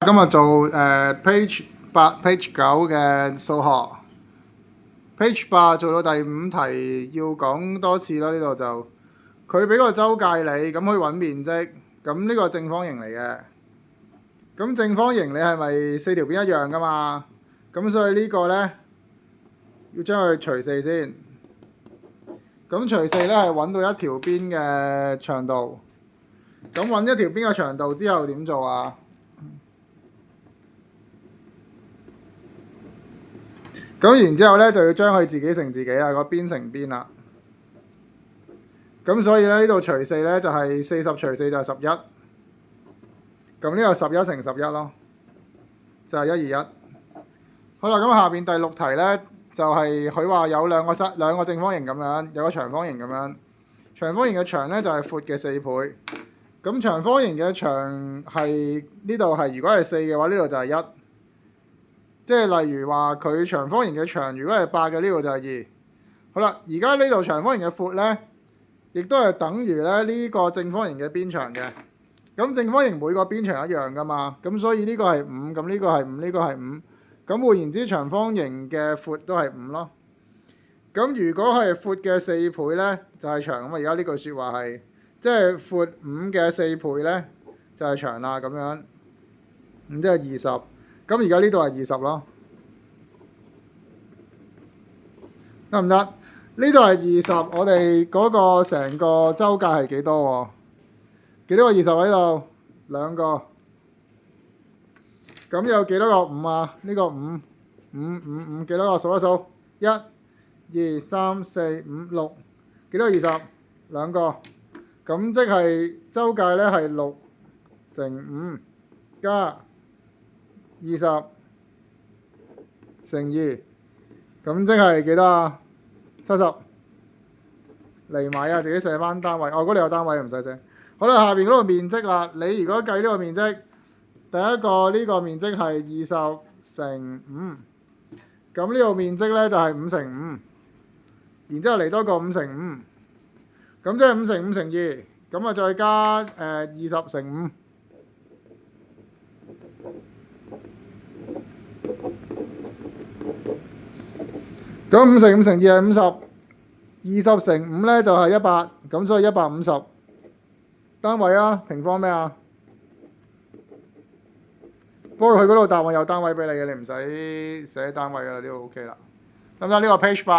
今日做page 八 page 九嘅數學，page 八做到第五題要講多次啦。呢度就佢俾個周界你，咁可以揾面積，咁呢個正方形嚟嘅。咁正方形你係咪四條邊一樣噶嘛？咁所以呢個呢，要將佢除四先。咁除四呢係揾到一條邊嘅長度。咁揾一條邊嘅長度之後點做啊？咁然之後咧就要將佢自己乘自己啦，個邊乘邊啦。咁所以咧呢度除四咧就係40除4就係11。咁呢個11乘11咯，就係121。好啦，咁下邊第六題咧就係佢話有兩個正方形咁樣，有個長方形咁樣。長方形嘅長咧就係闊嘅4倍。咁長方形嘅長係呢度係如果係4嘅話，呢度就係1。即係例如話佢長方形嘅長如果係8嘅，呢度就係2。好啦，而家呢度長方形嘅闊呢，亦都係等於咧呢個正方形嘅邊長嘅。咁正方形每個邊長一樣噶嘛，咁所以呢個係5，咁呢個係5，呢個係5。咁換言之，長方形嘅闊都係5咯。咁如果係闊嘅4倍呢，就係長。咁而家呢句説話係即係闊5嘅4倍呢，就係長啦咁樣。咁即係20。咁而家呢度係20咯，得唔得？呢度係20，我哋嗰個成個周界係幾多？幾多個20喺度？2個。咁有幾多個5啊？呢個5，5，5，幾多個？數一數，1、2、3、4、5、6，幾多個20？2個。咁即係周界咧係6乘5加20乘2，咁即係幾多啊？70。嚟埋啊！自己寫翻單位。嗰度有單位唔使寫。好啦，下邊嗰個面積啦。你如果計呢個面積，第一個呢個面積係20乘5，咁呢個面積咧就係5乘5，然之後嚟多個5乘5，咁即係5乘5乘2，咁啊再加20乘5。咁5乘5乘2係50，20乘5咧就係100，咁所以150單位啊，平方咩啊？不過佢嗰度答案有單位俾你嘅，你唔使寫單位㗎啦，呢個 OK 啦。得唔得？呢個 page 8。